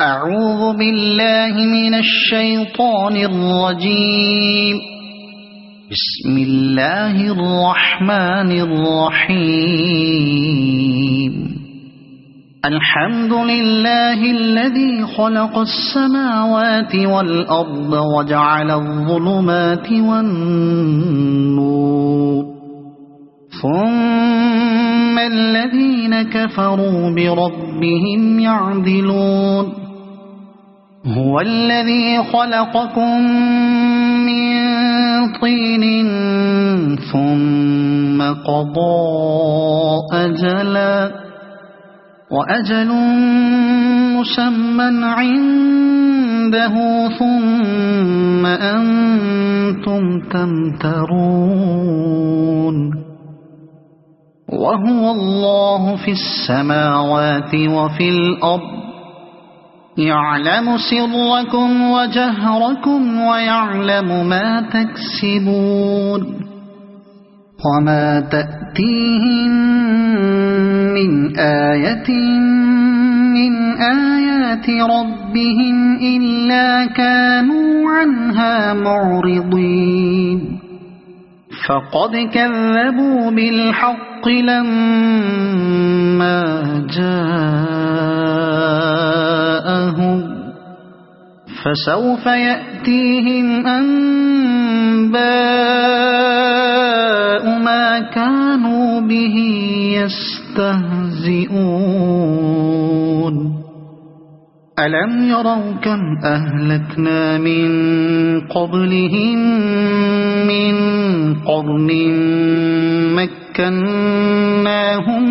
أعوذ بالله من الشيطان الرجيم. بسم الله الرحمن الرحيم. الحمد لله الذي خلق السماوات والأرض وجعل الظلمات والنور، ثم الذين كفروا بربهم يعدلون. هو الذي خلقكم من طين ثم قضى أجلا وأجل مسمى عنده ثم أنتم تمترون. وهو الله في السماوات وفي الأرض، يعلم سركم وجهركم ويعلم ما تكسبون. وما تأتيهم من آية من آيات ربهم إلا كانوا عنها معرضين. فقد كذبوا بالحق لما جاءهم، فسوف يأتيهم أنباء ما كانوا به يستهزئون. ألم يروا كم أهلكنا من قبلهم من قرن مكناهم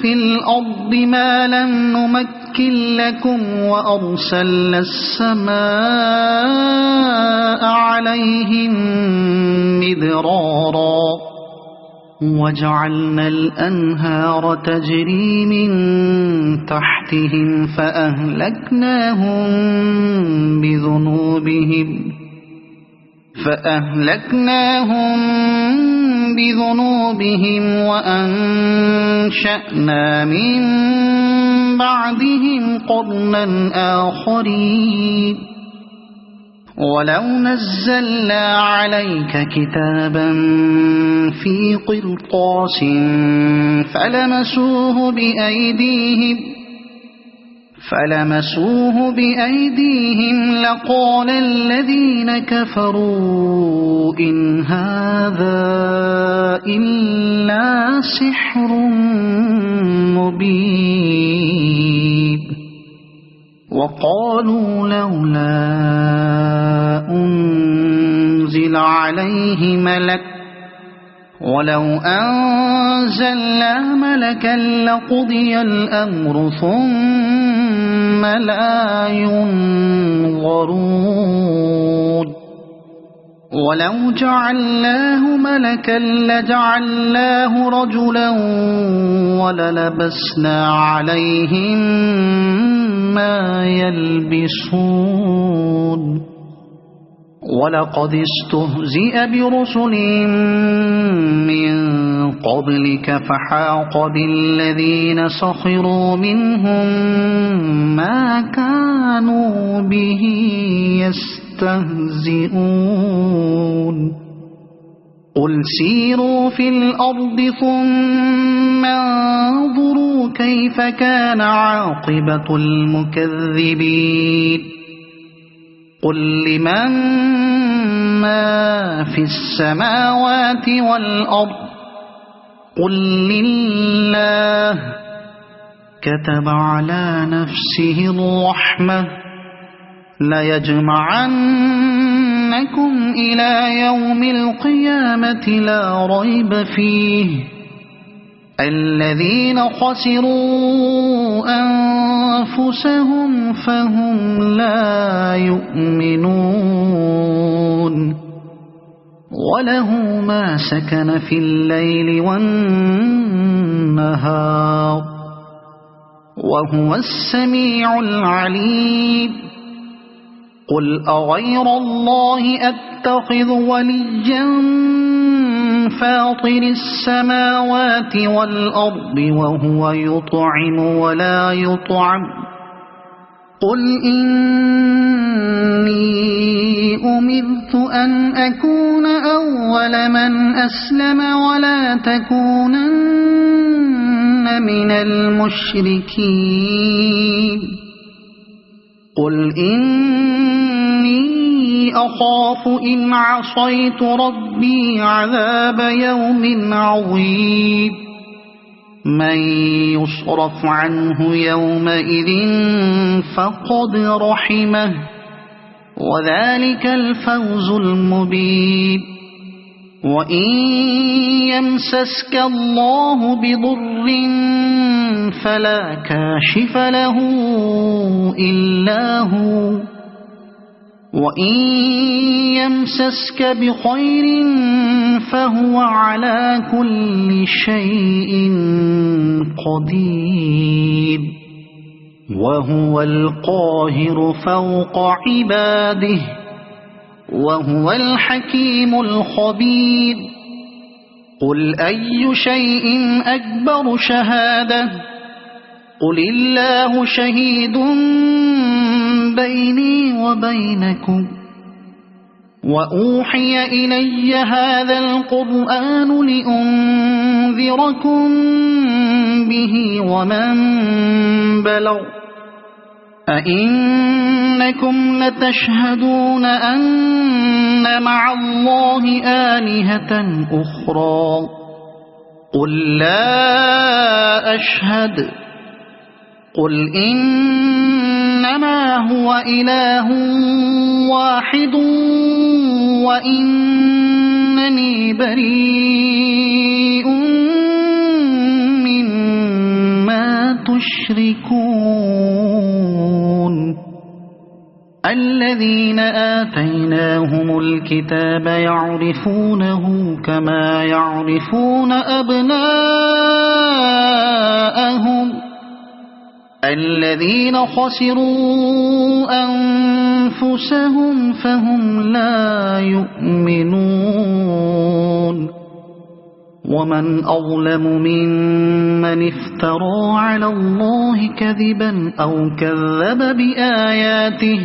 في الأرض ما لم نمكن لكم، وأرسلنا السماء عليهم مدرارا، وجعلنا الأنهار تجري من تحتهم فأهلكناهم بذنوبهم وأنشأنا من بعدهم قرنا آخرين. ولو نزلنا عليك كتابا في قرطاس فلمسوه بأيديهم لقال الذين كفروا إن هذا إلا سحر مبين. وقالوا لولا أنزل عليه ملك، ولو أنزلنا ملكا لقضي الأمر ثم لا ينظرون. ولو جعلناه ملكا لجعلناه رجلا وللبسنا عليهم ما يلبسون. ولقد استهزئ برسل من قبلك فحاق بالذين سخروا منهم ما كانوا به يستهزئون. قل سيروا في الأرض ثم انظروا كيف كان عاقبة المكذبين. قل لمن ما في السماوات والأرض، قل لله. كتب على نفسه الرحمة ليجمعنكم إلى يوم القيامة لا ريب فيه، الذين خسروا أنفسهم فهم لا يؤمنون. وله ما سكن في الليل والنهار، وهو السميع العليم. قل أغير الله أتخذ وليا فاطر السماوات والأرض وهو يطعم ولا يطعم قل إني أمرت أن أكون أول من أسلم ولا تكونن من المشركين قل إني أخاف إن عصيت ربي عذاب يوم عظيم من يصرف عنه يومئذ فقد رحمه وذلك الفوز المبين وإن يمسسك الله بضر فلا كاشف له إلا هو وإن يمسسك بخير فهو على كل شيء قدير وهو القاهر فوق عباده وهو الحكيم الخبير قل أي شيء أكبر شهادة قل الله شهيد بيني وبينكم وأوحي إلي هذا القرآن لأنذركم به ومن بلغ أئنكم لتشهدون أن مع الله آلهة أخرى قل لا أشهد قل إنما هو إله واحد وإنني بريء مما تشركون الذين آتيناهم الكتاب يعرفونه كما يعرفون أبناءهم الذين خسروا أنفسهم فهم لا يؤمنون ومن أظلم ممن افترى على الله كذبا أو كذب بآياته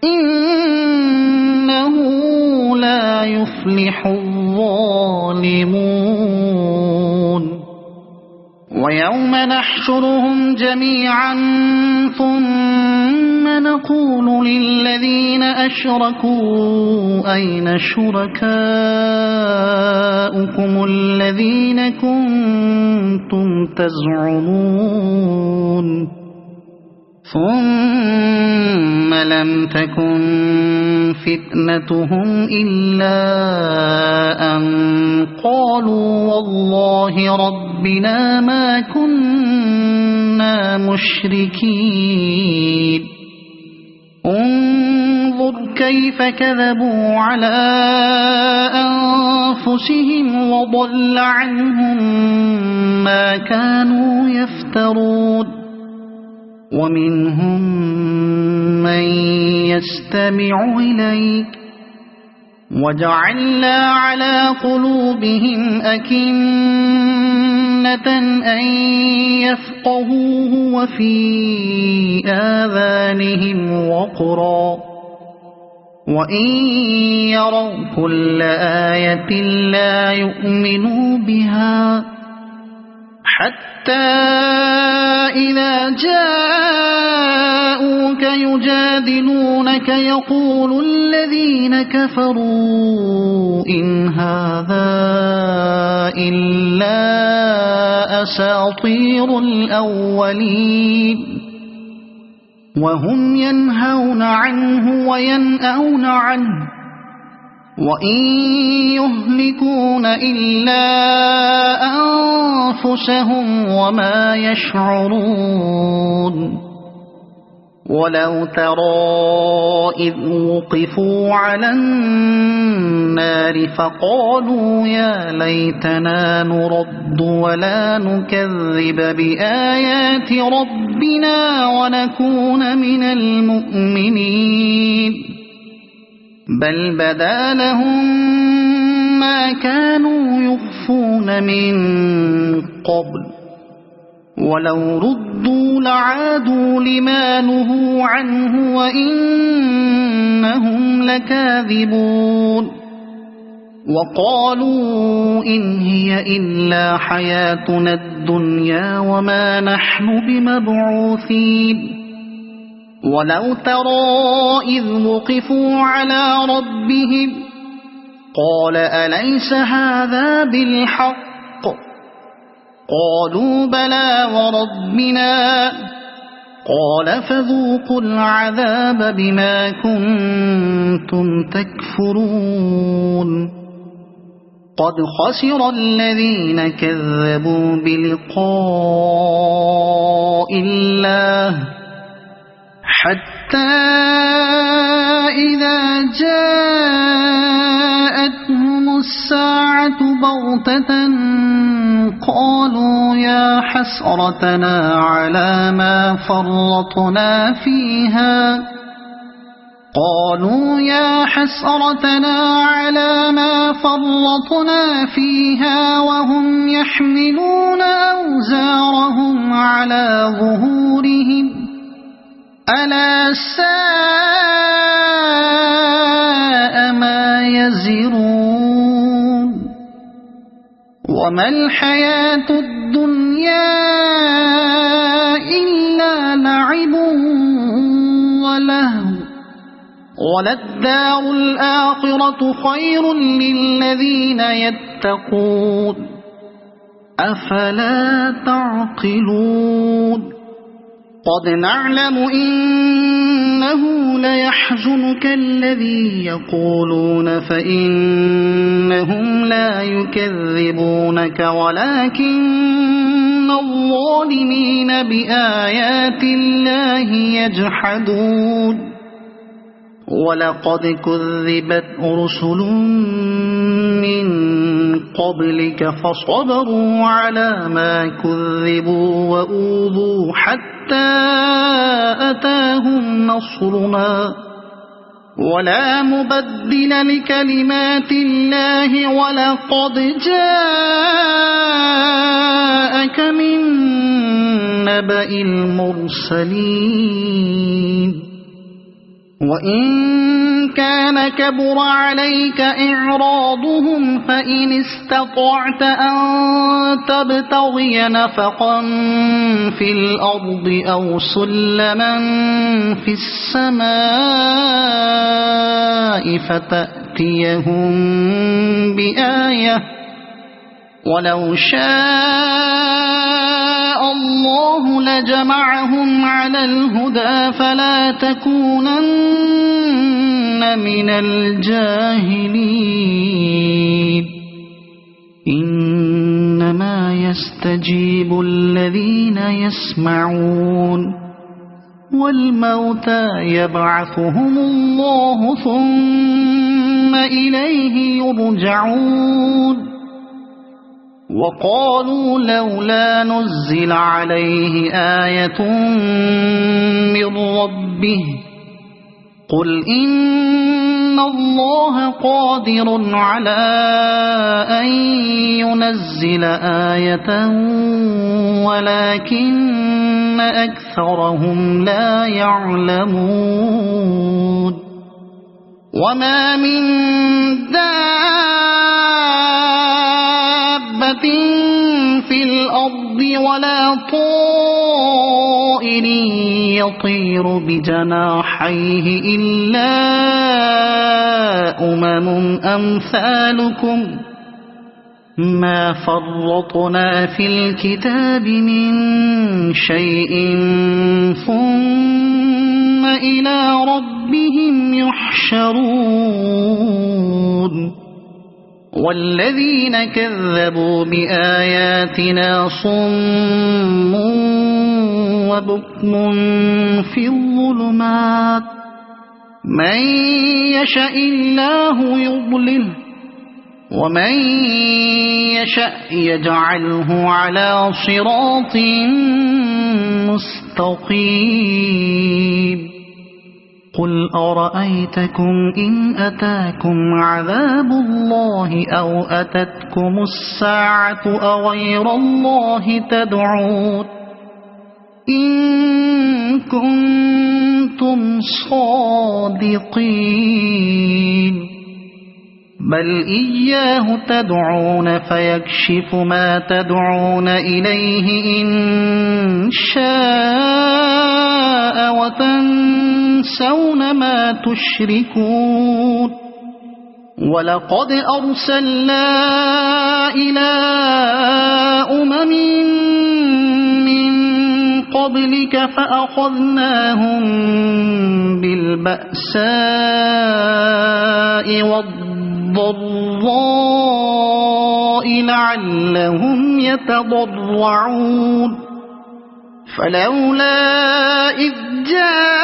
إنه لا يفلح الظالمون ويوم نحشرهم جميعا ثم نقول للذين أشركوا أين شركاؤكم الذين كنتم تزعمون ثم لم تكن فتنتهم إلا أن قالوا والله ربنا ما كنا مشركين انظر كيف كذبوا على أنفسهم وضل عنهم ما كانوا يفترون ومنهم من يستمع إليك وجعلنا على قلوبهم أكنة أن يفقهوه وفي آذانهم وقرا وإن يروا كل آية لا يؤمنوا بها حتى إذا جاءوك يجادلونك يقول الذين كفروا إن هذا إلا أساطير الأولين وهم ينهون عنه وينأون عنه وإن يهلكون إلا أنفسهم وما يشعرون ولو ترى إذ وقفوا على النار فقالوا يا ليتنا نرد ولا نكذب بآيات ربنا ونكون من المؤمنين بل بدا لهم ما كانوا يخفون من قبل ولو ردوا لعادوا لما نهوا عنه وإنهم لكاذبون وقالوا إن هي إلا حياتنا الدنيا وما نحن بمبعوثين ولو ترى إذ وقفوا على ربهم قال أليس هذا بالحق قالوا بلى وربنا قال فذوقوا العذاب بما كنتم تكفرون قد خسر الذين كذبوا بلقاء الله حتى إذا جاءتهم الساعة بغتة قالوا يا حسرتنا على ما فرطنا فيها وهم يحملون أوزارهم على ظهورهم ألا ساء ما يزرون وما الحياة الدنيا إلا لعب ولهو وللدار الآخرة خير للذين يتقون أفلا تعقلون قد نعلم إنه ليحزنك الذي يقولون فإنهم لا يكذبونك ولكن الظالمين بآيات الله يجحدون ولقد كذبت رسل من قبلك فصبروا على ما كذبوا وأوذوا حتى أتاهم نصرنا ولا مبدل لكلمات الله ولقد جاءك من نبأ المرسلين وإن كان كبر عليك إعراضهم فإن استطعت أن تبتغي نفقا في الأرض أو سلما في السماء فتأتيهم بآية ولو شاء الله لجمعهم على الهدى فلا تكونن من الجاهلين إنما يستجيب الذين يسمعون والموتى يبعثهم الله ثم إليه يرجعون وقالوا لولا نزل عليه آية من ربه قل إن الله قادر على أن ينزل آية ولكن أكثرهم لا يعلمون وما من دابة في الأرض ولا طائر يطير بجناحيه إلا أمثالكم ما فرطنا في الكتاب من شيء ثم إلى ربهم يحشرون والذين كذبوا بآياتنا صم وبكم في الظلمات من يشاء الله يضلله ومن يشاء يجعله على صراط مستقيم قل أرأيتكم إن أتاكم عذاب الله أو أتتكم الساعة أغير الله تدعون إن كنتم صادقين بل إياه تدعون فيكشف ما تدعون إليه إن شاء وتنسون ما تشركون ولقد أرسلنا إلى أمم من قبلك فأخذناهم بالبأساء والضراء لعلهم يتضرعون فلولا إذ جاءهم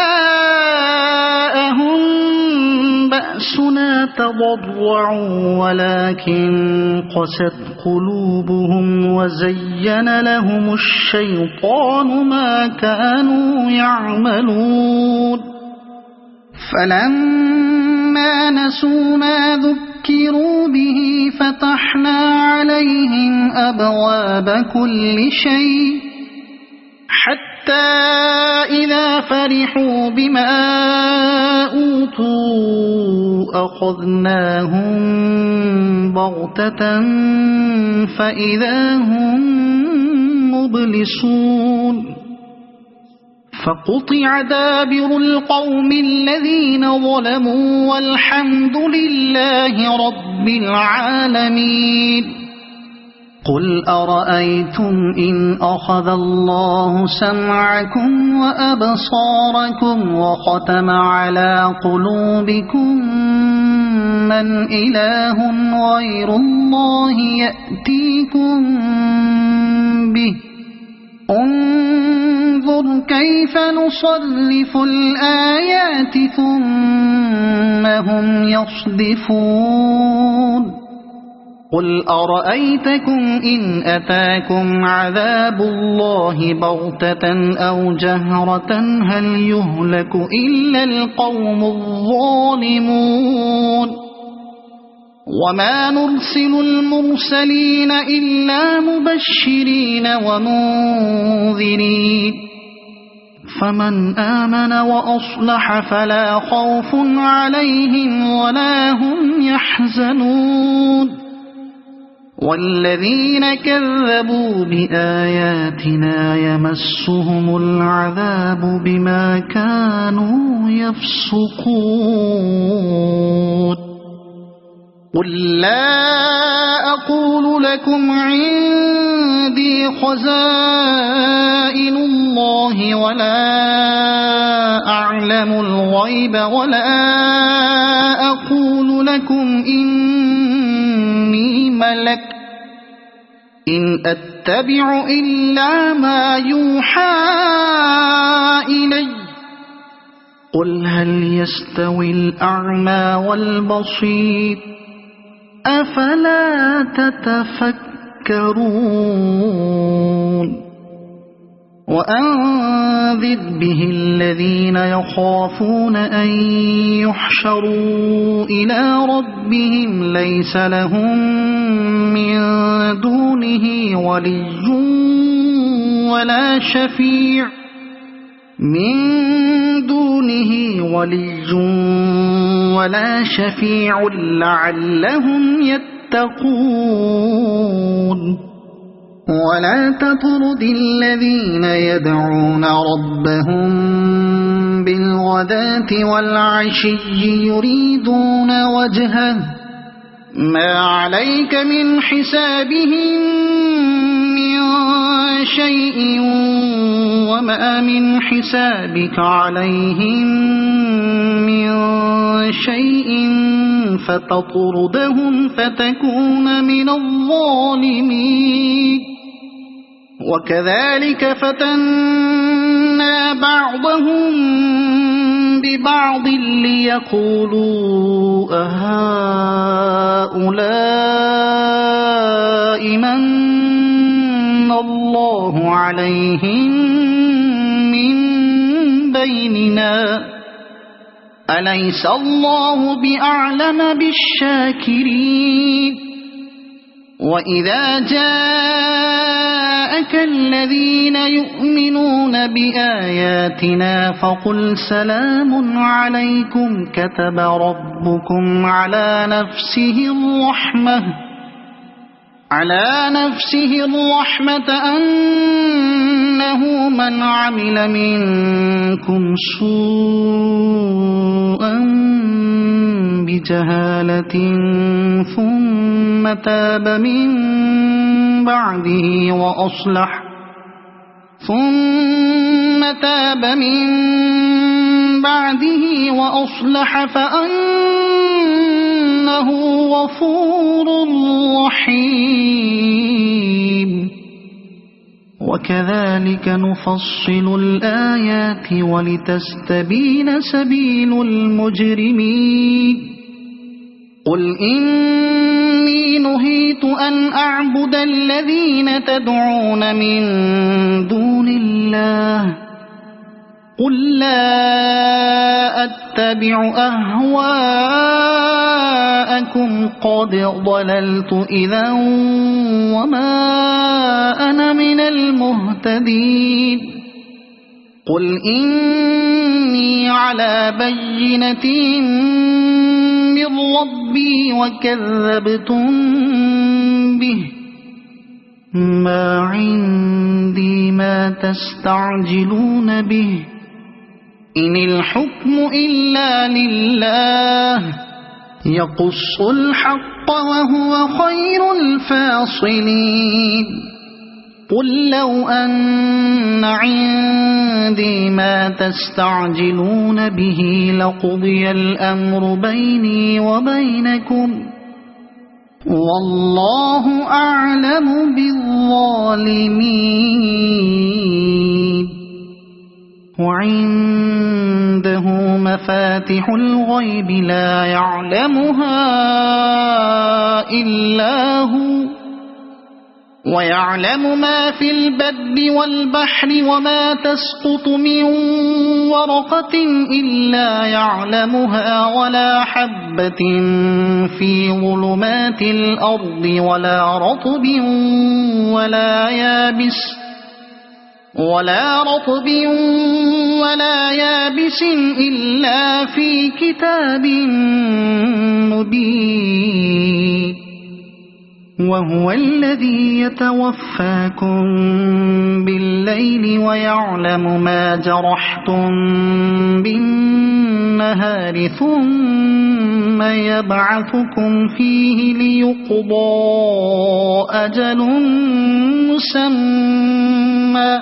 بأسنا تضرعوا ولكن قست قلوبهم وزين لهم الشيطان ما كانوا يعملون فلما نسوا ما ذكروا به فتحنا عليهم أبواب كل شيء حتى إذا فرحوا بما أوتوا أخذناهم بغتة فإذا هم مبلسون فقطع دابر القوم الذين ظلموا والحمد لله رب العالمين قل أرأيتم إن أخذ الله سمعكم وأبصاركم وختم على قلوبكم من إله غير الله يأتيكم به انظر كيف نصرف الآيات ثم هم يصدفون قل أرأيتكم إن أتاكم عذاب الله بغتة أو جهرة هل يهلك إلا القوم الظالمون وما نرسل المرسلين إلا مبشرين ومنذرين فمن آمن وأصلح فلا خوف عليهم ولا هم يحزنون والذين كذبوا بآياتنا يمسهم العذاب بما كانوا يفسقون قل لا أقول لكم عندي خزائن الله ولا أعلم الغيب ولا أقول لكم إني ملك إن أتبع إلا ما يوحى إلي قل هل يستوي الأعمى والبصير أفلا تتفكرون وأنذر به الذين يخافون أن يحشروا إلى ربهم ليس لهم من دونه ولي ولا شفيع لعلهم يتقون ولا تطرد الذين يدعون ربهم بالغداة والعشي يريدون وجهه ما عليك من حسابهم من شيء وما من حسابك عليهم من شيء فتطردهم فتكون من الظالمين وكذلك فتنا بعضهم ببعض ليقولوا أهؤلاء من الله عليهم من بيننا أليس الله بأعلم بالشاكرين وإذا جاءك الذين يؤمنون بآياتنا فقل سلام عليكم كتب ربكم على نفسه الرحمة أنه من عمل منكم سوءا بجهالة ثم تاب من بعده وأصلح فأنه غفور رحيم وكذلك نفصل الآيات ولتستبين سبيل المجرمين قل إني نهيت أن أعبد الذين تدعون من دون الله قل لا أتبع أهواءكم قد ضللت إذا وما أنا من المهتدين قل إني على بينة من ربي وكذبتم به ما عندي ما تستعجلون به إن الحكم إلا لله يقص الحق وهو خير الفاصلين قل لو أن عندي ما تستعجلون به لقضي الأمر بيني وبينكم والله أعلم بالظالمين وعنده مفاتح الغيب لا يعلمها إلا هو ويعلم ما في البر والبحر وما تسقط من ورقة إلا يعلمها ولا حبة في ظلمات الأرض ولا رطب ولا يابس إلا في كتاب مبين وهو الذي يتوفاكم بالليل ويعلم ما جرحتم بالنهار ثم يبعثكم فيه ليقضى أجل مسمى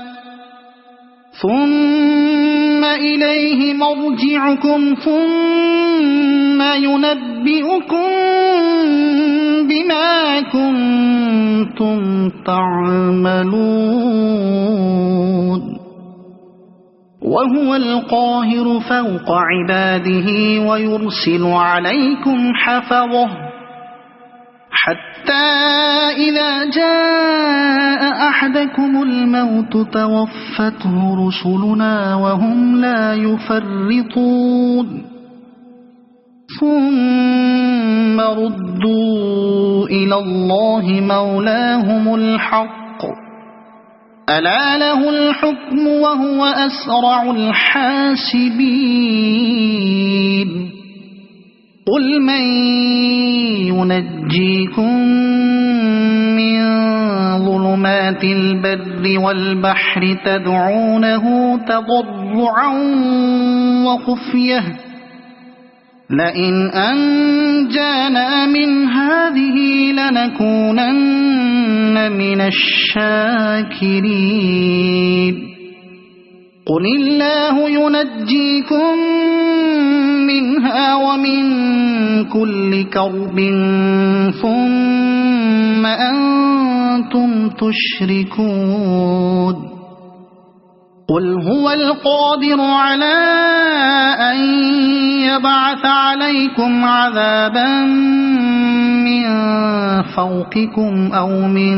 ثم إليه مرجعكم ثم ينبئكم بما كنتم تعملون وهو القاهر فوق عباده ويرسل عليكم حفظه حتى إذا جاء أحدكم الموت توفته رسلنا وهم لا يفرطون ثم ردوا إلى الله مولاهم الحق ألا له الحكم وهو أسرع الحاسبين قل من ينجيكم من ظلمات البر والبحر تدعونه تضرعا وخفية لئن أنجانا من هذه لنكونن من الشاكرين قل الله ينجيكم منها ومن كل كرب ثم أنتم تشركون قل هو القادر على أن يبعث عليكم عذابا من فوقكم أو من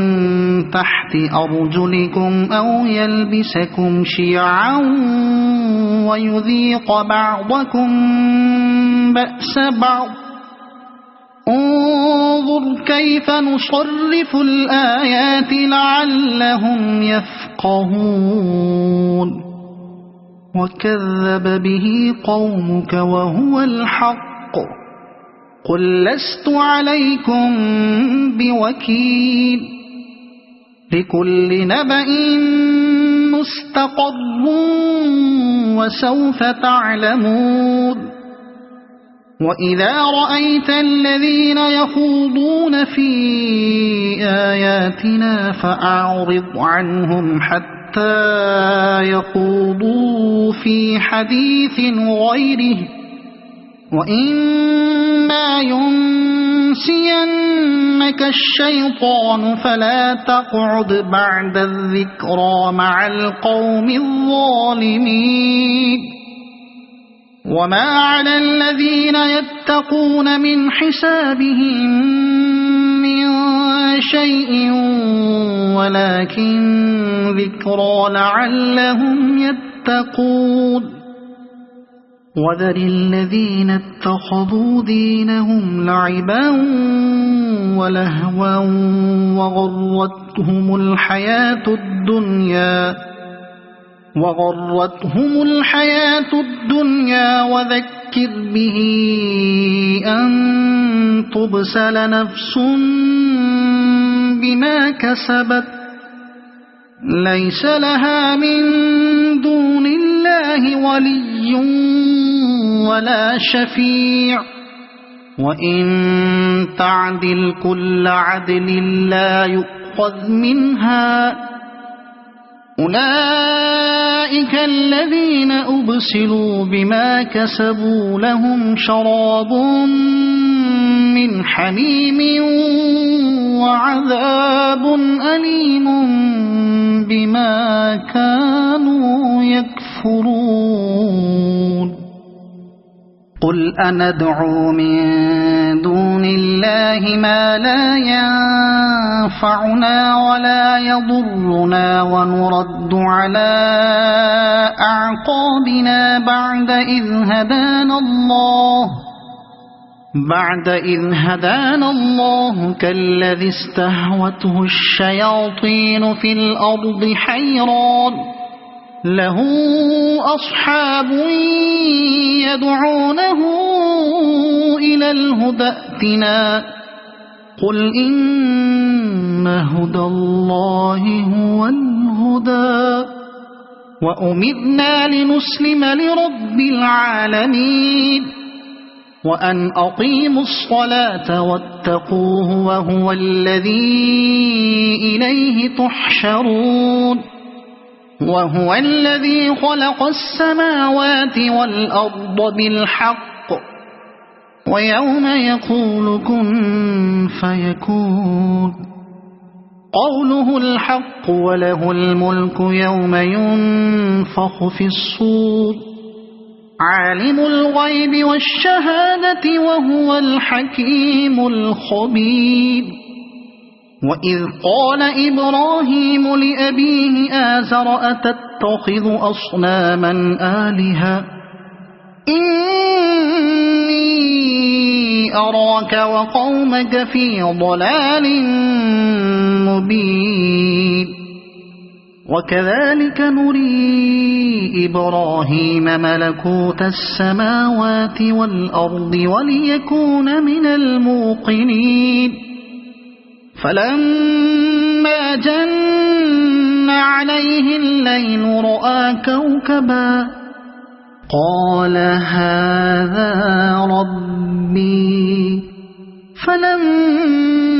تحت أرجلكم أو يلبسكم شيعا ويذيق بعضكم بأس بعض انظر كيف نصرف الآيات لعلهم يفقهون وكذب به قومك وهو الحق قل لست عليكم بوكيل لكل نبأ مستقر وسوف تعلمون وإذا رأيت الذين يخوضون في آياتنا فأعرض عنهم حتى يخوضوا في حديث غيره وإما ينسينك الشيطان فلا تقعد بعد الذكرى مع القوم الظالمين وما على الذين يتقون من حسابهم من شيء ولكن ذكرى لعلهم يتقون وذر الذين اتخذوا دينهم لعبا ولهوا وغرتهم الحياة الدنيا وذكر به أن تبسل نفس بما كسبت ليس لها من دون الله ولي ولا شفيع وإن تعدل كل عدل لا يؤخذ منها أولئك الذين أبسلوا بما كسبوا لهم شراب من حميم وعذاب أليم بما كانوا يكفرون قل أندعو من دون الله ما لا ينفعنا ولا يضرنا ونرد على أعقابنا بعد إذ هدانا الله كالذي استهوته الشياطين في الأرض حيران له أصحاب يدعونه إلى الهدى ائتنا قل إن هدى الله هو الهدى وأمرنا لنسلم لرب العالمين وأن أقيموا الصلاة واتقوه وهو الذي إليه تحشرون وهو الذي خلق السماوات والأرض بالحق ويوم يقول كن فيكون قوله الحق وله الملك يوم ينفخ في الصور عالم الغيب والشهادة وهو الحكيم الخبير وإذ قال إبراهيم لأبيه آزر أتتخذ أصناما آلهة إني أراك وقومك في ضلال مبين وكذلك نري إبراهيم ملكوت السماوات والأرض وليكون من الموقنين فلما جن عليه الليل رأى كوكبا قال هذا ربي فلما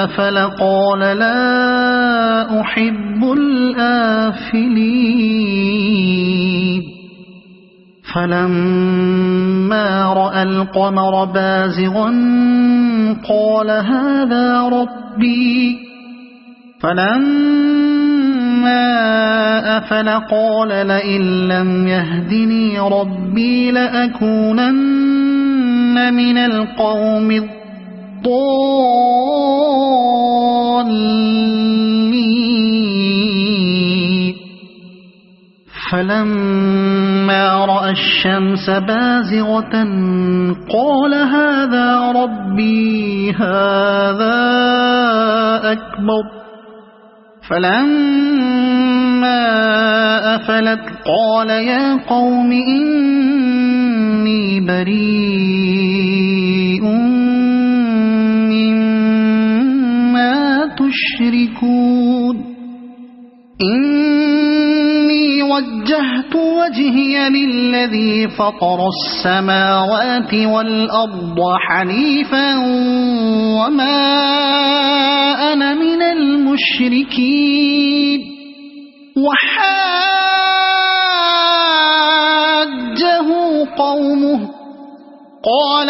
أفل قال لا أحب الآفلين فلما رأى القمر بازغا قال هذا ربي فلما أفل قال لئن لم يهدني ربي لأكونن من القوم الضالين فلما رأى الشمس بازغة قال هذا ربي هذا أكبر فلما أفلت قال يا قوم إني بريء مما تشركون إني وجهت وجهي للذي فطر السماوات والأرض حنيفا وما أنا من المشركين وحاجه قومه قال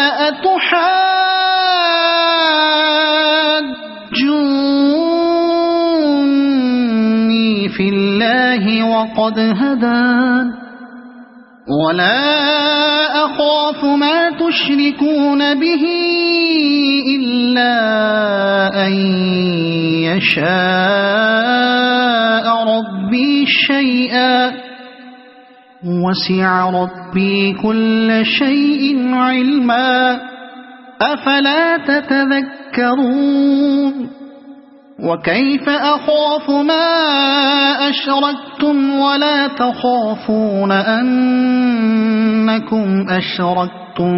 أتحاجوني في الله وقد هدان ولا أخاف ما تشركون به إلا أن يشاء ربي شيئا وسع ربي كل شيء علما أفلا تتذكرون وكيف أخاف ما أشركتم ولا تخافون أنكم أشركتم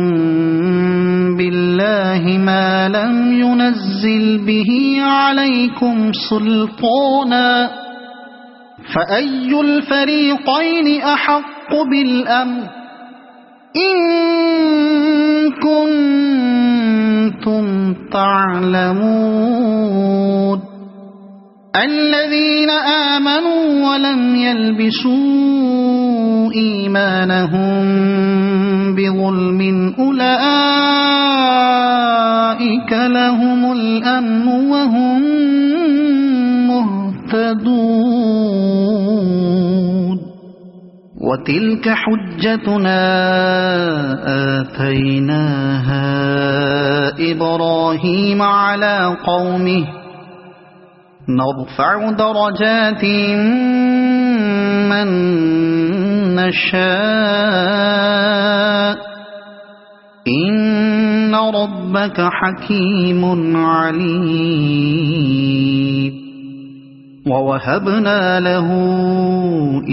بالله ما لم ينزل به عليكم سلطانا فأي الفريقين أحق بالأمن إن كنتم تعلمون الذين آمنوا ولم يلبسوا إيمانهم بظلم أولئك لهم الأمن وهم مهتدون وتلك حجتنا آتيناها إبراهيم على قومه نرفع درجات من نشاء إن ربك حكيم عليم ووهبنا له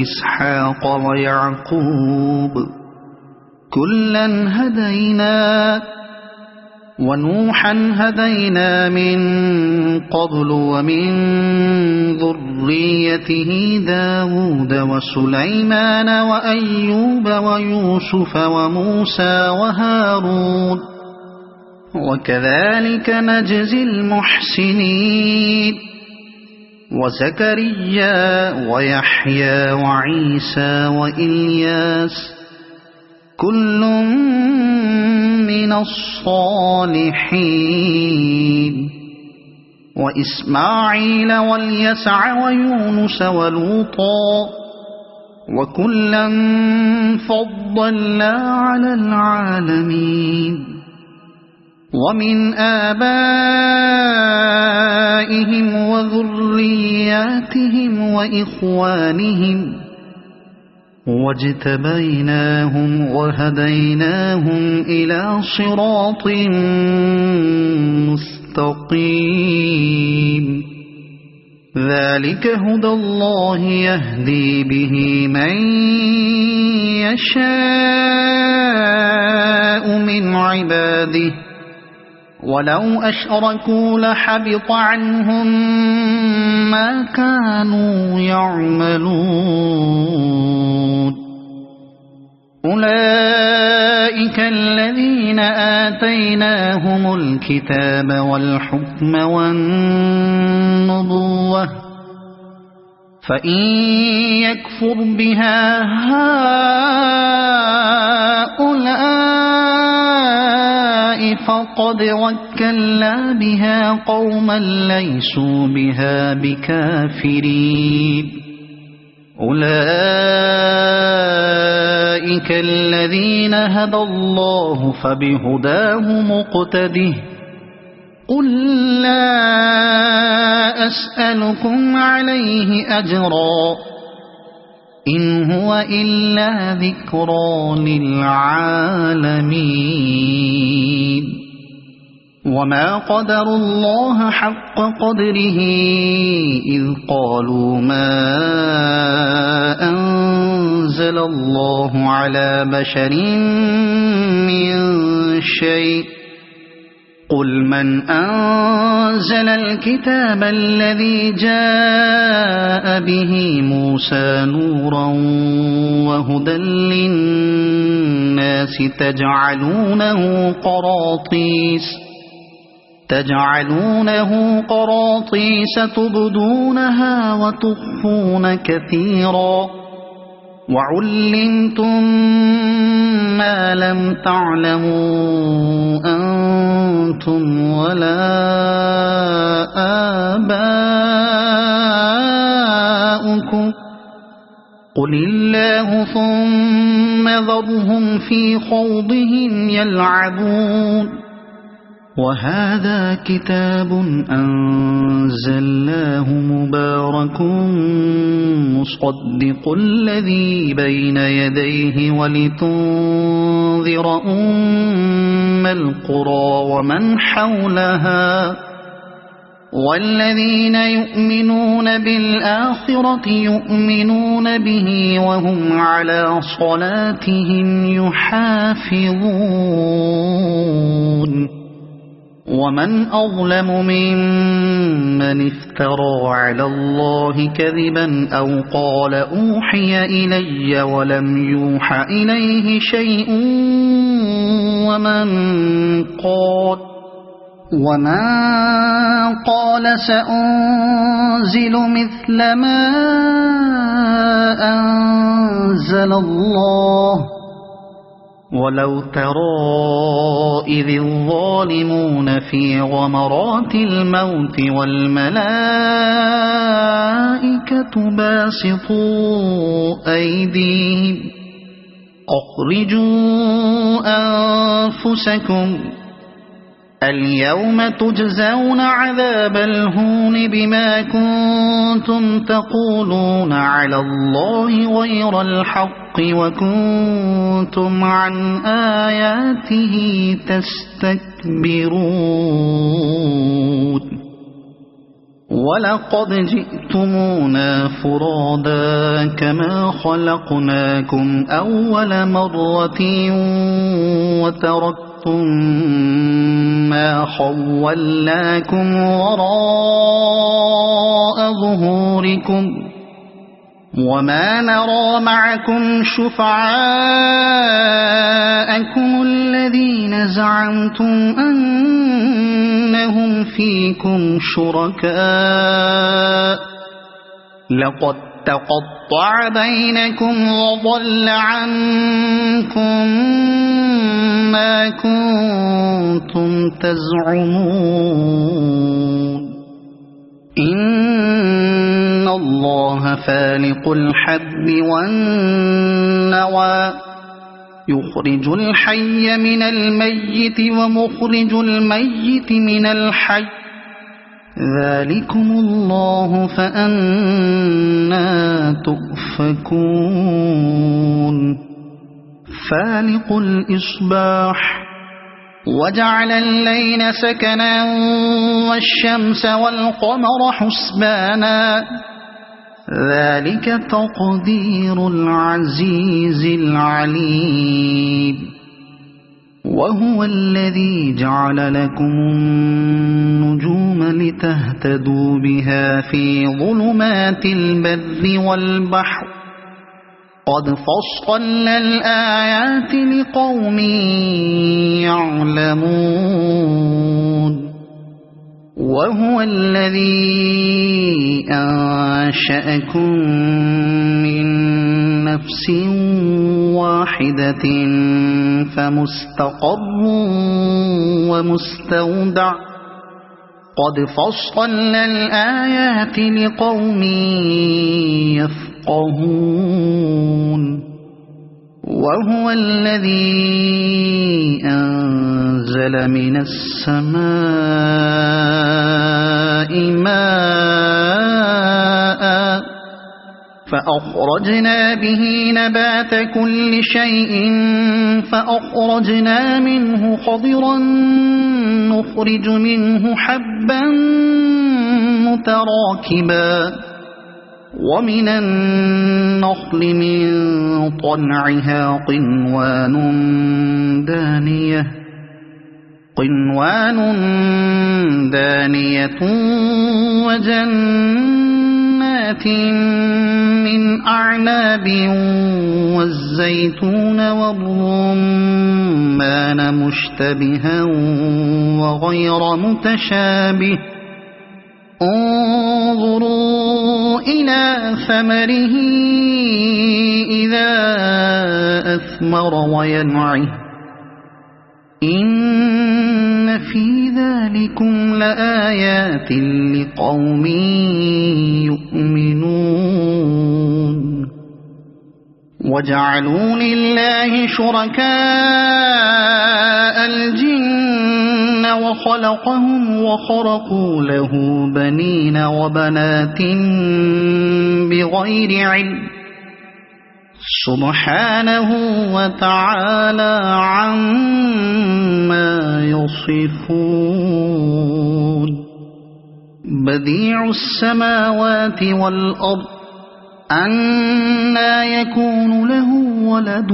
إسحاق ويعقوب كلا هدينا ونوحا هدينا من قبل ومن ذريته داود وسليمان وأيوب ويوسف وموسى وهارون وكذلك نجزي المحسنين وزكريا ويحيى وعيسى وإلياس كل من الصالحين وإسماعيل واليسع ويونس ولوطا وكلا فضلنا على العالمين ومن آبائهم وذرياتهم وإخوانهم واجتبيناهم وهديناهم إلى صراط مستقيم ذلك هدى الله يهدي به من يشاء من عباده ولو أشركوا لحبط عنهم ما كانوا يعملون أولئك الذين آتيناهم الكتاب والحكم والنبوة فإن يكفر بها هؤلاء فقد وكلنا بها قوما ليسوا بها بكافرين أولئك أولئك الذين هدى الله فبهداه مقتده قل لا أسألكم عليه أجرا إن هو إلا ذكرى للعالمين وما قدروا الله حق قدره إذ قالوا ما أنزل الله على بشر من شيء قل من أنزل الكتاب الذي جاء به موسى نورا وهدى للناس تجعلونه قراطيس تبدونها وتخفون كثيرا وعلمتم ما لم تعلموا أنتم ولا آباؤكم قل الله ثم ذرهم في خوضهم يلعبون وهذا كتاب أنزلناه مبارك مصدق الذي بين يديه ولتنذر أم القرى ومن حولها والذين يؤمنون بالآخرة يؤمنون به وهم على صلاتهم يحافظون ومن أظلم ممن افترى على الله كذبا أو قال أوحي إلي ولم يوح إليه شيء ومن قال سأنزل مثل ما أنزل الله ولو ترى إذ الظالمون في غمرات الموت والملائكة باسطوا أيديهم أخرجوا أنفسكم اليوم تجزون عذاب الهون بما كنتم تقولون على الله غير الحق وكنتم عن آياته تستكبرون ولقد جئتمونا فرادا كما خلقناكم أول مرة وتركتم ما خولناكم وراء ظهوركم وما نرى معكم شفعاءكم الذين زعمتم أنهم فيكم شركاء لقد تقطع بينكم وضل عنكم ما كنتم تزعمون إن الله فالق الحب والنوى يخرج الحي من الميت ومخرج الميت من الحي ذلكم الله فأنى تؤفكون فالق الإصباح وجعل الليل سكنا والشمس والقمر حسبانا ذلك تقدير العزيز العليم وهو الذي جعل لكم النجوم لتهتدوا بها في ظلمات البر والبحر قد فصلنا الآيات لقوم يعلمون وهو الذي أنشأكم من نفس واحدة فمستقر ومستودع قد فصلنا الآيات لقوم يفقهون وهو الذي أنزل من السماء ماء فأخرجنا به نبات كل شيء فأخرجنا منه خضرا نخرج منه حبا متراكبا ومن النخل من طلعها قنوان دانية وجنات من أعناب والزيتون والرمان مشتبها وغير متشابه انظروا إلى ثمره إذا أثمر وينعه إن في ذلكم لآيات لقوم يؤمنون وجعلوا لله شركاء الجن وخلقهم وخرقوا له بنين وبنات بغير علم سبحانه وتعالى عما يصفون بديع السماوات والأرض أنى يكون له ولد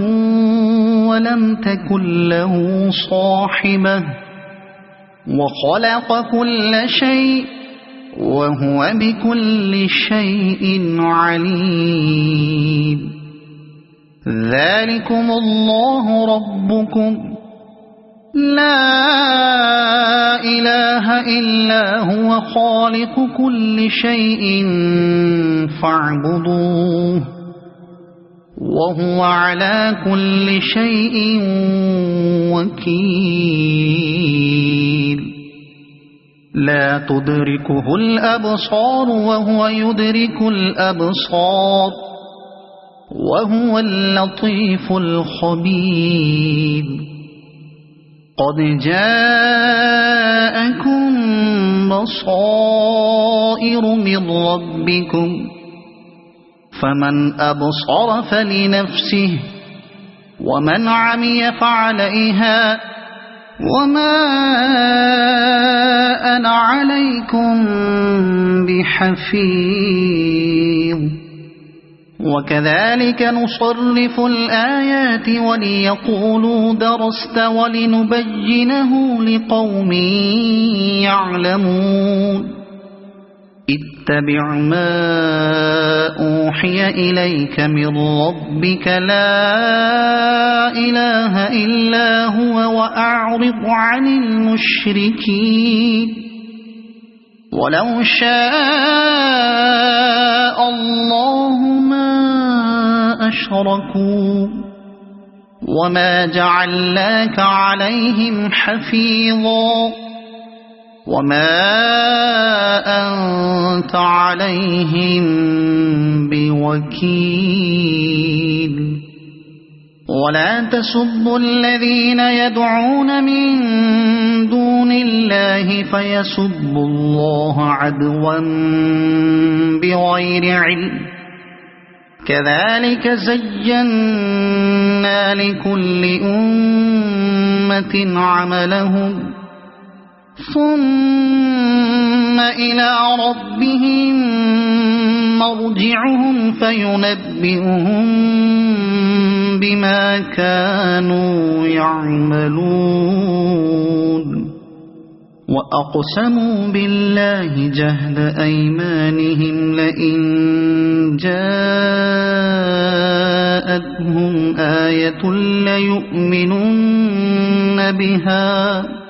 ولم تكن له صاحبة وخلق كل شيء وهو بكل شيء عليم ذلكم الله ربكم لا إله إلا هو خالق كل شيء فاعبدوه وهو على كل شيء وكيل لا تدركه الأبصار وهو يدرك الأبصار وهو اللطيف الخبير قد جاءكم بصائر من ربكم فمن أبصر فلنفسه ومن عمي فعليها وما أنا عليكم بحفيظ وكذلك نصرف الآيات وليقولوا درست ولنبينه لقوم يعلمون اتبع ما أوحي إليك من ربك لا إله إلا هو وأعرض عن المشركين ولو شاء الله ما أشركوا وما جعلناك عليهم حفيظا وما أنت عليهم بوكيل ولا تسبوا الذين يدعون من دون الله فيسبوا الله عدوا بغير علم كذلك زينا لكل أمة عملهم ثم إلى ربهم مرجعهم فينبئهم بما كانوا يعملون وأقسموا بالله جهد أيمانهم لئن جاءتهم آية ليؤمنن بها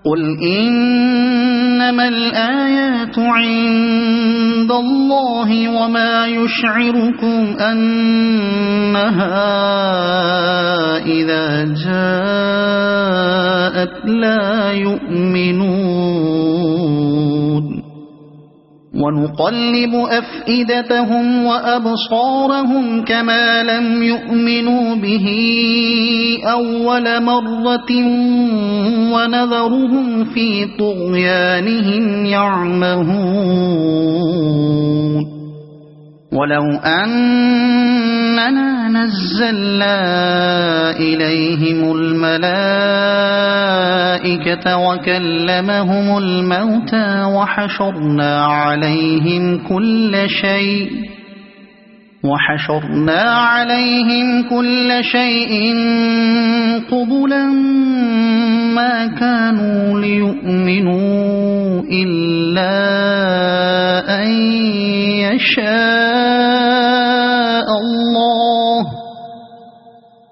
قل إنما الآيات عند الله وما يشعركم أنها إذا جاءت لا يؤمنون ونقلب أفئدتهم وأبصارهم كما لم يؤمنوا به أول مرة ونذرهم في طغيانهم يعمهون ولو أننا نزلنا إليهم الملائكة وكلمهم الموتى وحشرنا عليهم كل شيء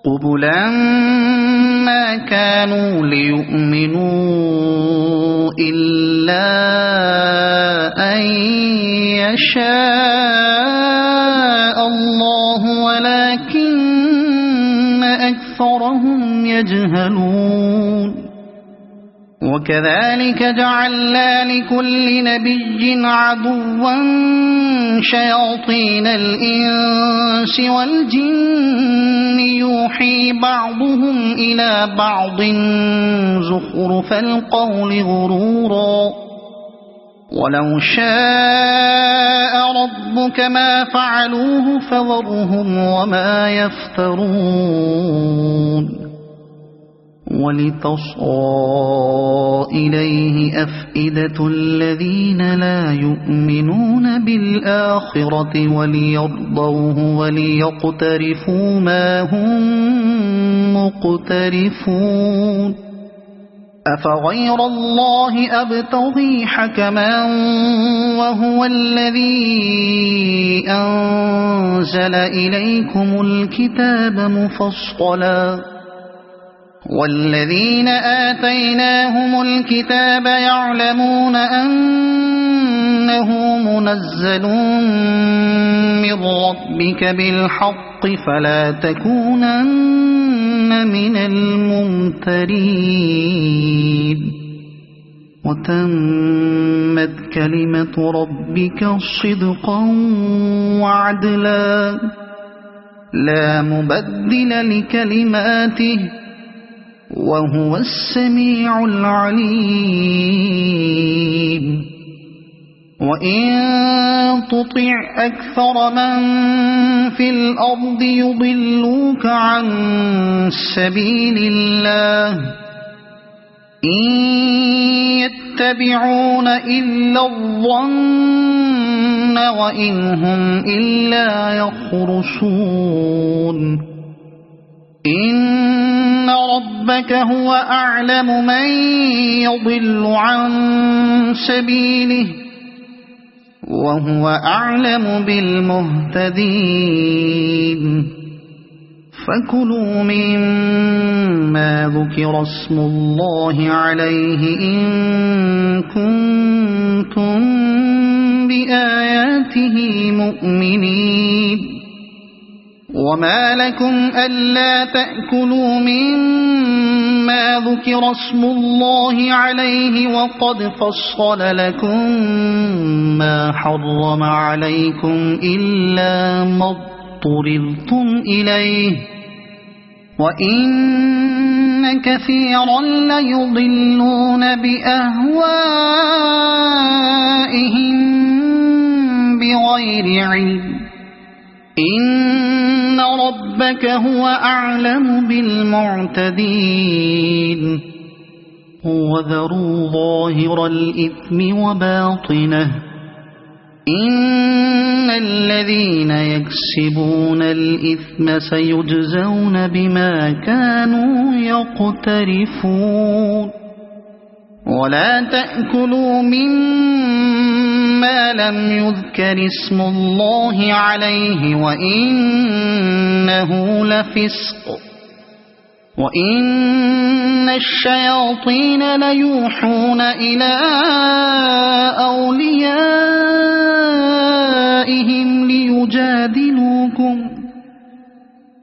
قبلا ما كانوا ليؤمنوا إلا أن يشاء الله ولكن أكثرهم يجهلون وكذلك جعلنا لكل نبي عدوا شياطين الإنس والجن يوحي بعضهم إلى بعض زخرف القول غرورا ولو شاء ربك ما فعلوه فذرهم وما يفترون ولتصغى إليه أفئدة الذين لا يؤمنون بالآخرة وليرضوه وليقترفوا ما هم مقترفون أفغير الله أبتغي حكما وهو الذي أنزل إليكم الكتاب مفصلا والذين آتيناهم الكتاب يعلمون أنه منزل من ربك بالحق فلا تكونن من الممترين وتمت كلمة ربك صدقا وعدلا لا مبدل لكلماته وهو السميع العليم وإن تطع أكثر من في الأرض يضلوك عن سبيل الله إن يتبعون إلا الظن وإن هم إلا يخرصون إن ربك هو أعلم من يضل عن سبيله وهو أعلم بالمهتدين فكلوا مما ذكر اسم الله عليه إن كنتم بآياته مؤمنين وما لكم ألا تأكلوا مما ذكر اسم الله عليه وقد فصل لكم ما حرم عليكم إلا ما اضطررتم إليه وإن كثيرا ليضلون بأهوائهم بغير علم إن ربك هو أعلم بالمعتدين وذروا ظاهر الإثم وباطنه إن الذين يكسبون الإثم سيجزون بما كانوا يقترفون ولا تأكلوا مما لم يذكر اسم الله عليه وإنه لفسق وإن الشياطين ليوحون إلى أوليائهم ليجادلوكم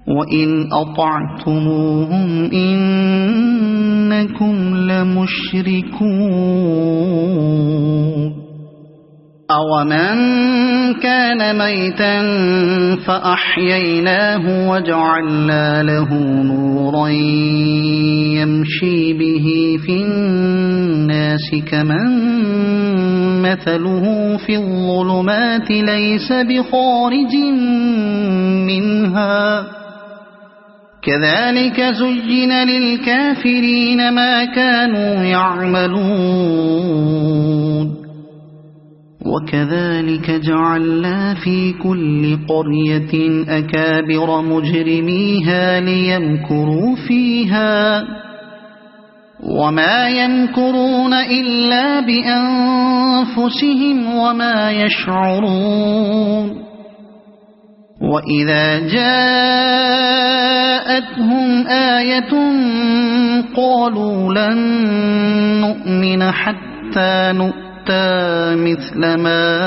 وإن أطعتموهم إنكم لمشركون أَوَمَنْ كَانَ مَيْتًا فَأَحْيَيْنَاهُ وَجَعَلْنَا لَهُ نُورًا يَمْشِي بِهِ فِي النَّاسِ كَمَنْ مَثَلُهُ فِي الظُّلُمَاتِ لَيْسَ بِخَارِجٍ مِنْهَا كَذَلِكَ زُيِّنَ لِلْكَافِرِينَ مَا كَانُوا يَعْمَلُونَ وَكَذَلِكَ جَعَلْنَا فِي كُلِّ قَرْيَةٍ أَكَابِرَ مُجْرِمِيهَا لِيَمْكُرُوا فِيهَا وَمَا يَمْكُرُونَ إِلَّا بِأَنفُسِهِمْ وَمَا يَشْعُرُونَ وَإِذَا جَاءَتْهُمْ آيَةٌ قَالُوا لَن نُّؤْمِنَ حَتَّى نُؤْتَىٰ مثل ما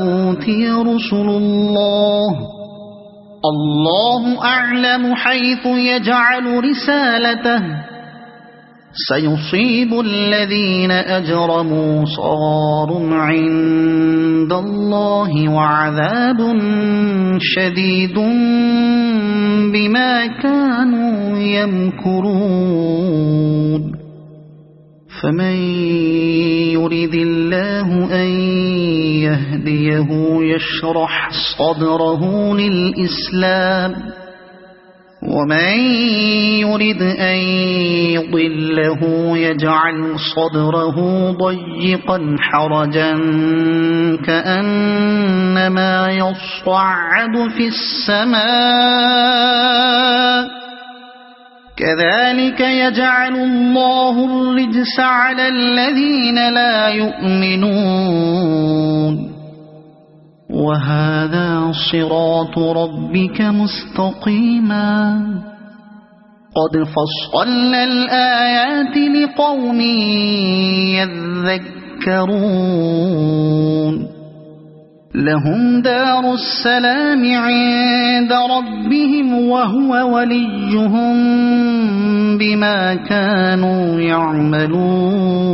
أوتي رسل الله أعلم حيث يجعل رسالته سيصيب الذين أجرموا صغار عند الله وعذاب شديد بما كانوا يمكرون فمن يرد الله أن يهديه يشرح صدره للإسلام ومن يرد أن يضله يجعل صدره ضيقا حرجا كأنما يصعد في السماء كذلك يجعل الله الرجس على الذين لا يؤمنون وهذا صراط ربك مستقيما قد فصلنا الآيات لقوم يذكرون لهم دار السلام عند ربهم وهو وليهم بما كانوا يعملون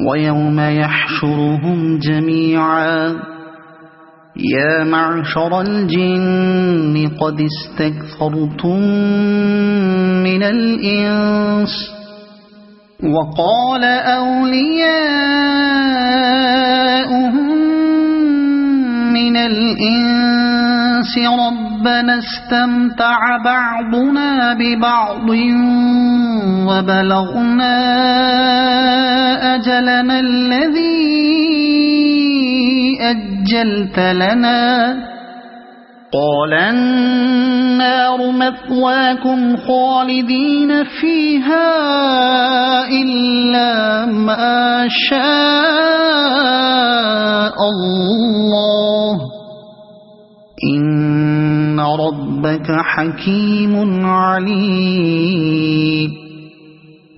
ويوم يحشرهم جميعا يا معشر الجن قد استكثرتم من الإنس وقال أولياؤهم من الإنس ربنا استمتع بعضنا ببعض وبلغنا أجلنا الذي أجلت لنا قال النار مثواكم خالدين فيها إلا ما شاء الله إن ربك حكيم عليم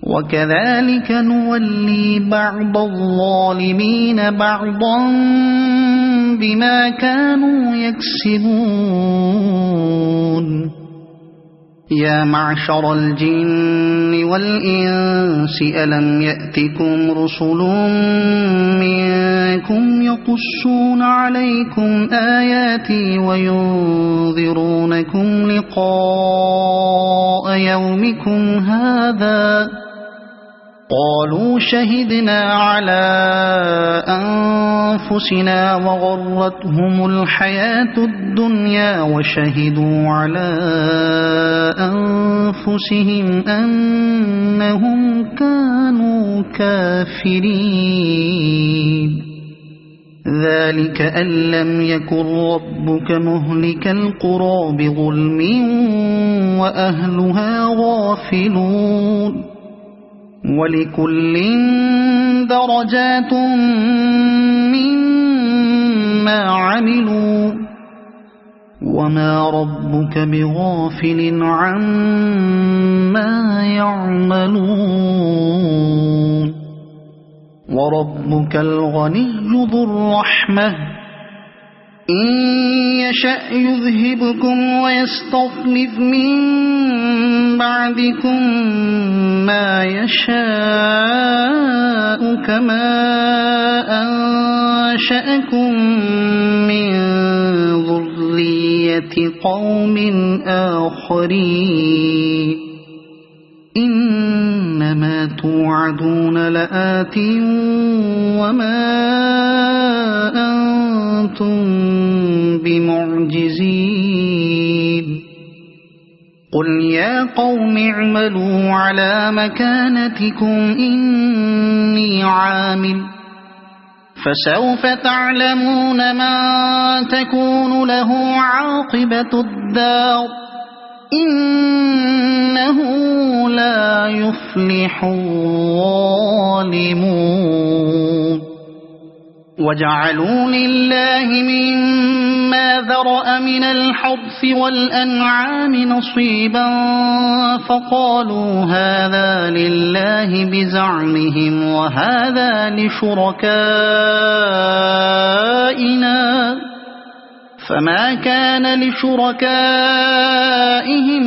وكذلك نولي بعض الظالمين بعضا بما كانوا يكسبون يا معشر الجن والإنس ألم يأتكم رسل منكم يقصون عليكم آياتي وينذرونكم لقاء يومكم هذا قالوا شهدنا على أنفسنا وغرتهم الحياة الدنيا وشهدوا على أنفسهم أنهم كانوا كافرين ذلك أن لم يكن ربك مهلك القرى بظلم وأهلها غافلون ولكل درجات مما عملوا وما ربك بغافل عما يعملون وربك الغني ذو الرحمة إن يشأ يذهبكم ويستخلف من بعدكم ما يشاء كما أنشأكم من ذرية قوم آخرين إنما توعدون لآت وما أنتم بمعجزين قل يا قوم اعملوا على مكانتكم إني عامل فسوف تعلمون من تكون له عاقبة الدار إنه لا يفلح الظالمون وجعلوا لله مما ذرأ من الحرث والأنعام نصيبا فقالوا هذا لله بزعمهم وهذا لشركائنا فما كان لشركائهم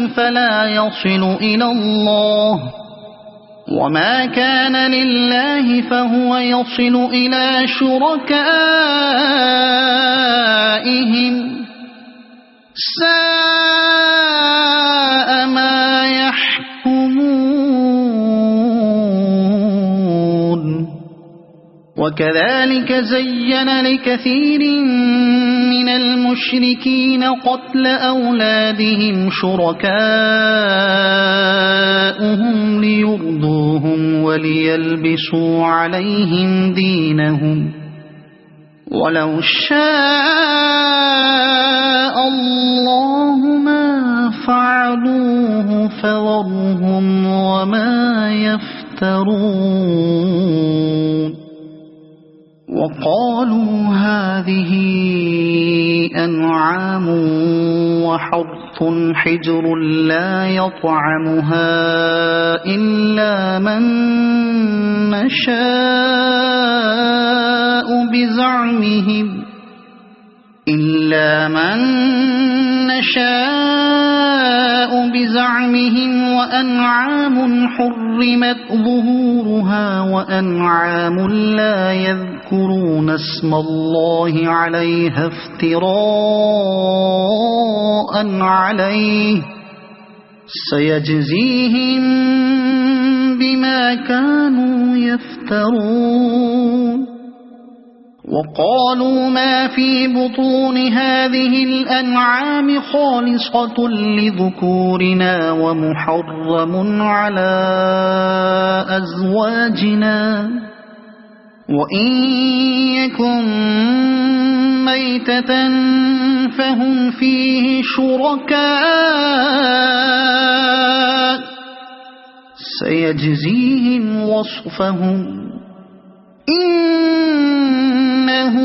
فلا يصل إلى الله وما كان لله فهو يصل إلى شركائهم ساء ما يحكمون وكذلك زين لكثير من المشركين قتل أولادهم شركاؤهم ليرضوهم وليلبسوا عليهم دينهم ولو شاء الله ما فعلوه فذرهم وما يفترون وقالوا هذه أنعام وحرث حجر لا يطعمها إلا من نشاء بزعمهم وأنعام حرمت ظهورها وأنعام لا يذكرون اسم الله عليها افتراء عليه سيجزيهم بما كانوا يفترون وقالوا ما في بطون هذه الأنعام خالصة لذكورنا ومحرم على أزواجنا وإن يكن ميتة فهم فيه شركاء سيجزيهم وصفهم إنه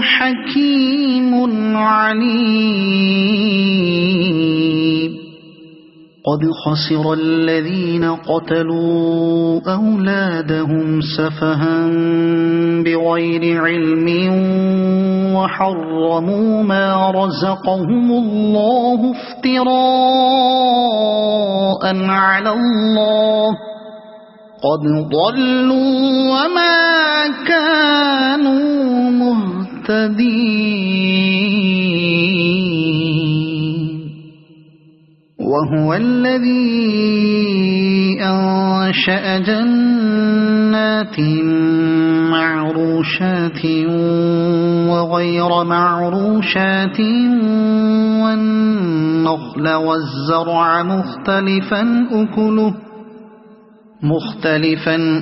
حكيم عليم قد خسر الذين قتلوا أولادهم سفها بغير علم وحرموا ما رزقهم الله افتراء على الله قد ضلوا وما كانوا مهتدين وهو الذي أنشأ جنات معروشات وغير معروشات والنخل والزرع مختلفا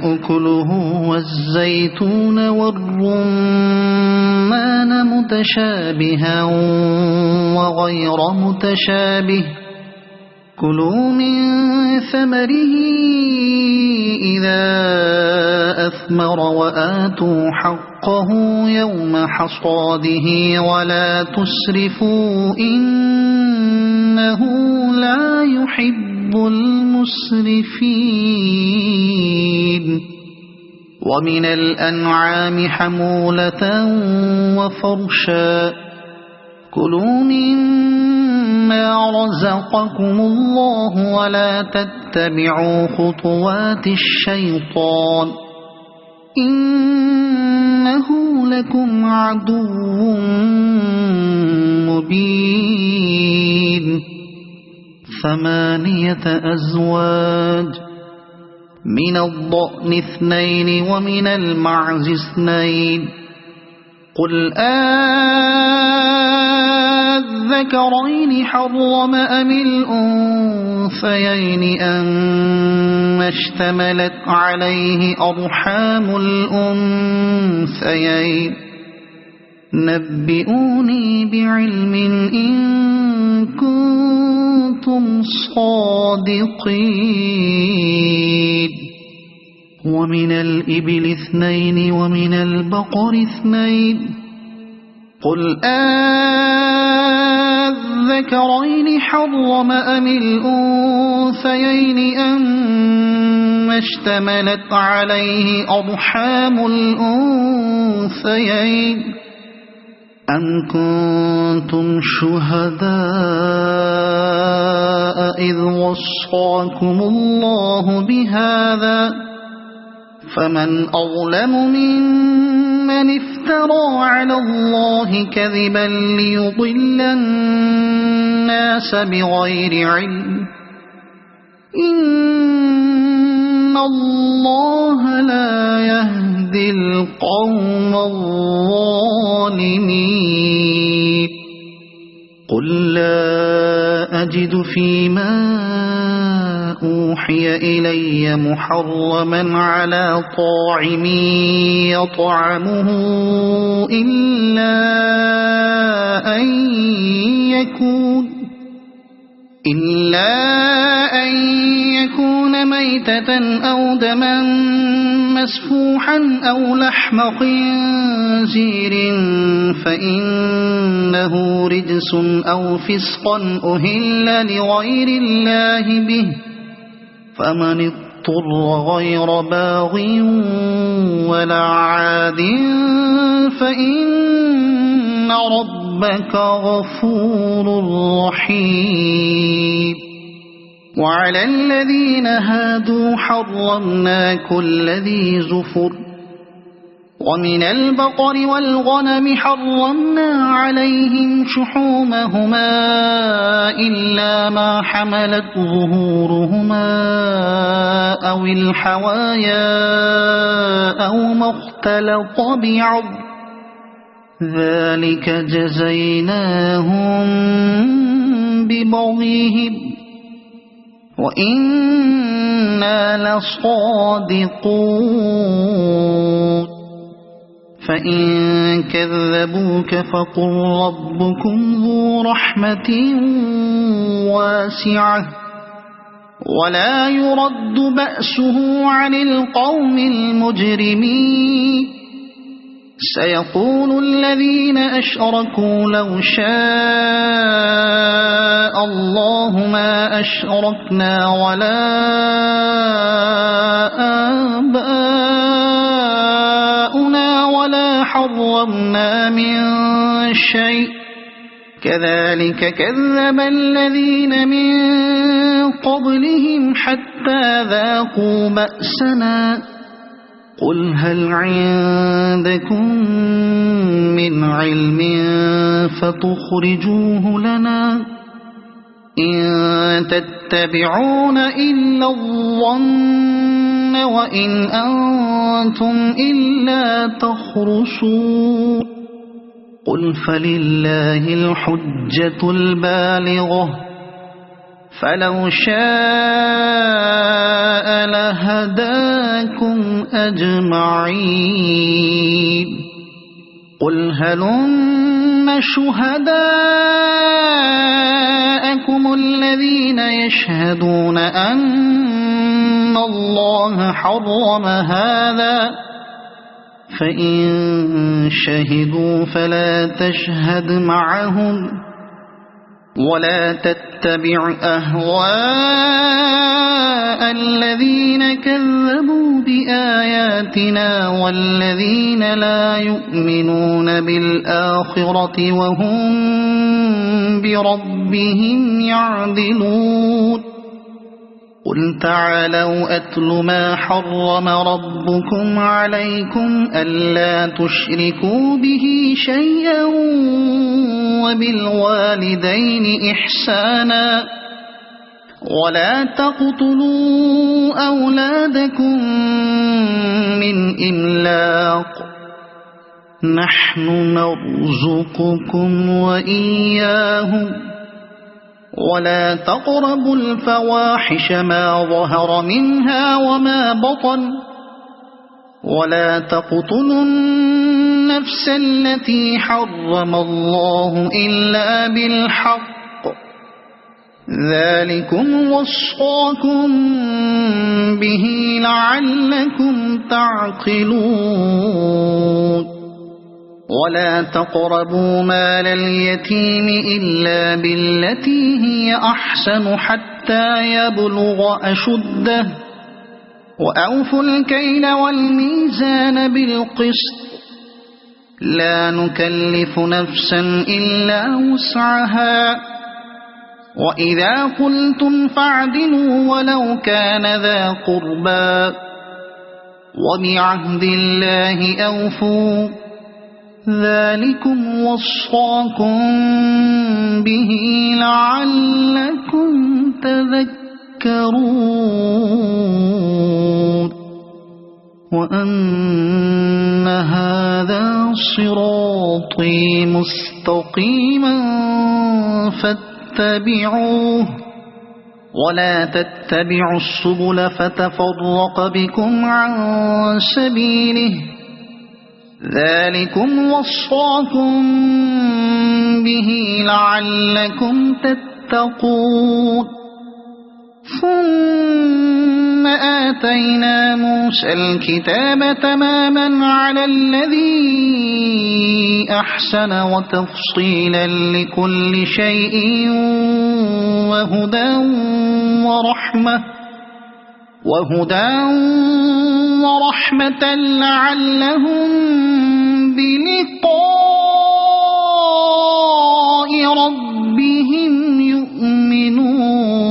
أكله والزيتون والرمان متشابها وغير متشابه كلوا من ثمره إذا أثمر وآتوا حقه يوم حصاده ولا تسرفوا إنه لا يحب المسرفين ومن الأنعام حمولة وفرشا كلوا مما رزقكم الله ولا تتبعوا خطوات الشيطان إنه لكم عدو مبين 8 أزواج من الضأن 2 ومن المعز 2 قل الذكرين حرم أم الأنثيين أما اشتملت عليه أرحام الأنثيين نبئوني بعلم إن كنتم صادقين ومن الإبل 2 ومن البقر 2 قل الذكرين حرم أم الأنثيين أما اشتملت عليه أرحام الأنثيين أم كنتم شهداء إذ وصاكم الله بهذا فمن أظلم ممن افترى على الله كذبا ليضل الناس بغير علم إن الله لا يهدي القوم الظالمين قل لا أجد فيما أوحي إلي محرما على طاعم يطعمه إلا أن يكون ميتة أو دما مسفوحا أو لحم خنزير فإنه رجس أو فسقا أهل لغير الله به فمن اضطر غير باغ ولا عاد فإن ربك غفور رحيم وعلى الذين هادوا حرمنا كل ذي زفر ومن البقر والغنم حرمنا عليهم شحومهما إلا ما حملت ظهورهما أو الحوايا أو ما اختلط بعض ذلك جزيناهم ببغيهم وإنا لصادقون فإن كذبوك فقل ربكم ذو رحمة واسعة ولا يرد بأسه عن القوم المجرمين سيقول الذين أشركوا لو شاء الله ما أشركنا ولا آباؤنا ولا حرمنا من شيء كذلك كذب الذين من قبلهم حتى ذاقوا بأسنا قل هل عندكم من علم فتخرجوه لنا إن تتبعون إلا الظن وإن أنتم إلا تخرصون قل فلله الحجة البالغة فلو شاء لهداكم أجمعين قل هلم شهداءكم الذين يشهدون أن الله حرم هذا فإن شهدوا فلا تشهد معهم ولا تتبع أهواء الذين كذبوا بآياتنا والذين لا يؤمنون بالآخرة وهم بربهم يعدلون قل تعالوا أتل ما حرم ربكم عليكم ألا تشركوا به شيئا وبالوالدين إحسانا ولا تقتلوا أولادكم من إملاق نحن نرزقكم وإياهم ولا تقربوا الفواحش ما ظهر منها وما بطن ولا تقتلوا النفس التي حرم الله إلا بالحق ذلكم وصاكم به لعلكم تعقلون ولا تقربوا مال اليتيم إلا بالتي هي أحسن حتى يبلغ أشده وأوفوا الكيل والميزان بالقسط لا نكلف نفسا إلا وسعها وإذا قلتم فاعدلوا ولو كان ذا قربى وبعهد الله أوفوا ذلكم وصاكم به لعلكم تذكرون وأن هذا صراطي مستقيما فاتبعوه ولا تتبعوا السبل فتفرق بكم عن سبيله ذلكم وصاكم به لعلكم تتقون ثم آتينا موسى الكتاب تماما على الذي أحسن وتفصيلا لكل شيء وهدى ورحمة لعلهم بلقاء ربهم يؤمنون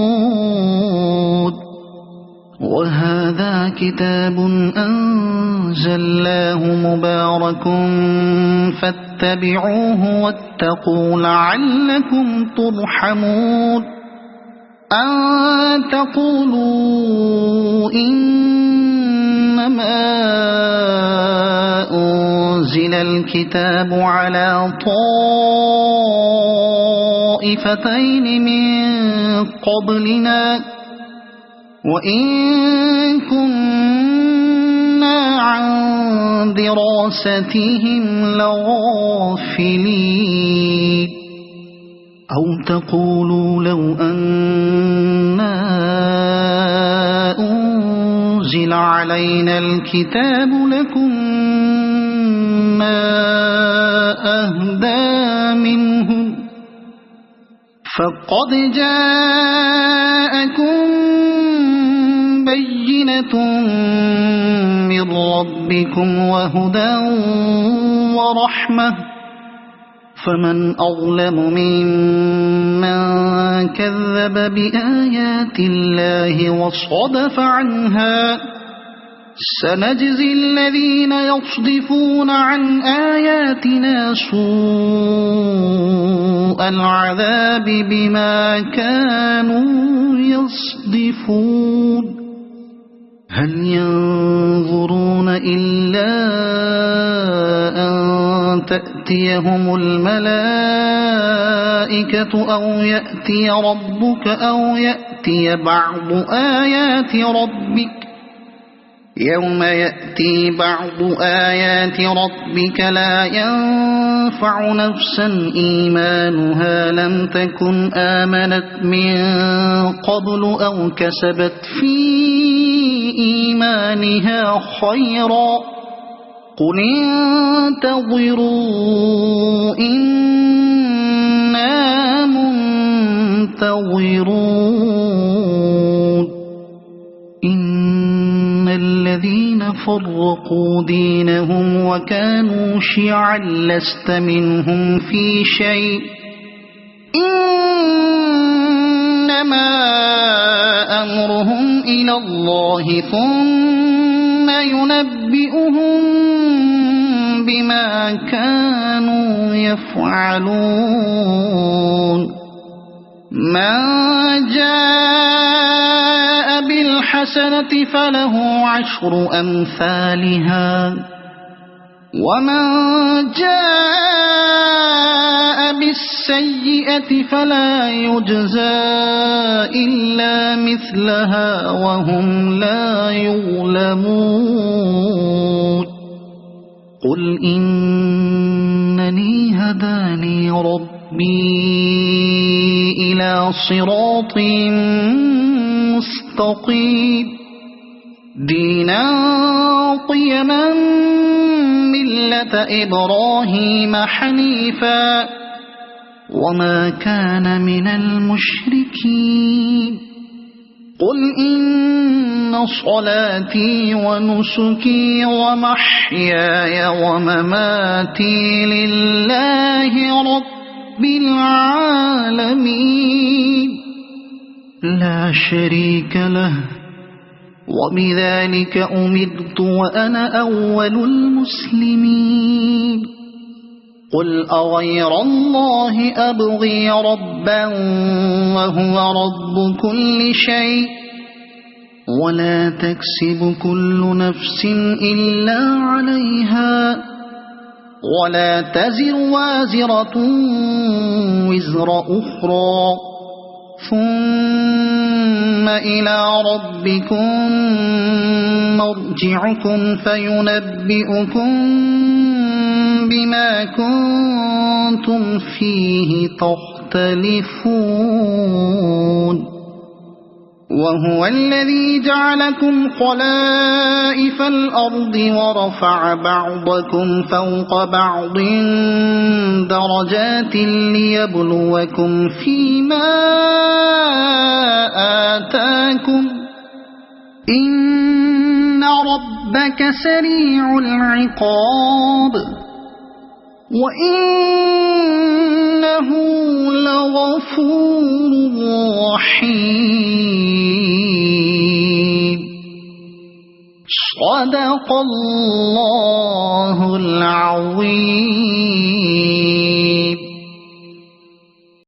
وهذا كتاب أنزلناه مبارك فاتبعوه واتقوا لعلكم ترحمون أن تقولوا إنما أنزل الكتاب على طائفتين من قبلنا وإن كنا عن دراستهم لغافلين أو تقولوا لو أنا أنزل علينا الكتاب لكنا أهدى منهم فقد جاءكم بينة من ربكم وهدى ورحمة فمن أظلم ممن كذب بآيات الله وصدف عنها سنجزي الذين يصدفون عن آياتنا سوء العذاب بما كانوا يصدفون هل ينظرون إلا أن تأتيهم الملائكة أو يأتي ربك أو يأتي بعض آيات ربك يوم يأتي بعض آيات ربك لا ينفع نفسا إيمانها لم تكن آمنت من قبل أو كسبت في إيمانها خيرا قل انتظروا إنا منتظرون إن الذين فرقوا دينهم وكانوا شيعا لست منهم في شيء إنما أمرهم إلى الله ثم ينبئهم بما كانوا يفعلون من جاء بالحسنة فله 10 أمثالها ومن جاء بالسيئة فلا يجزى إلا مثلها وهم لا يظلمون قل إنني هداني ربي إلى صراط مستقيم دينا قيما ملة إبراهيم حنيفا وما كان من المشركين قل إن صلاتي ونسكي ومحياي ومماتي لله رب العالمين لا شريك له وبذلك أمرت وأنا أول المسلمين قل أغير الله أبغي ربا وهو رب كل شيء ولا تكسب كل نفس إلا عليها ولا تزر وازرة وزر أخرى ثم إلى ربكم مرجعكم فينبئكم بما كنتم فيه تختلفون وهو الذي جعلكم خلائف الأرض ورفع بعضكم فوق بعض درجات ليبلوكم فيما آتاكم إن ربك سريع العقاب وإنه لغفور رحيم صدق الله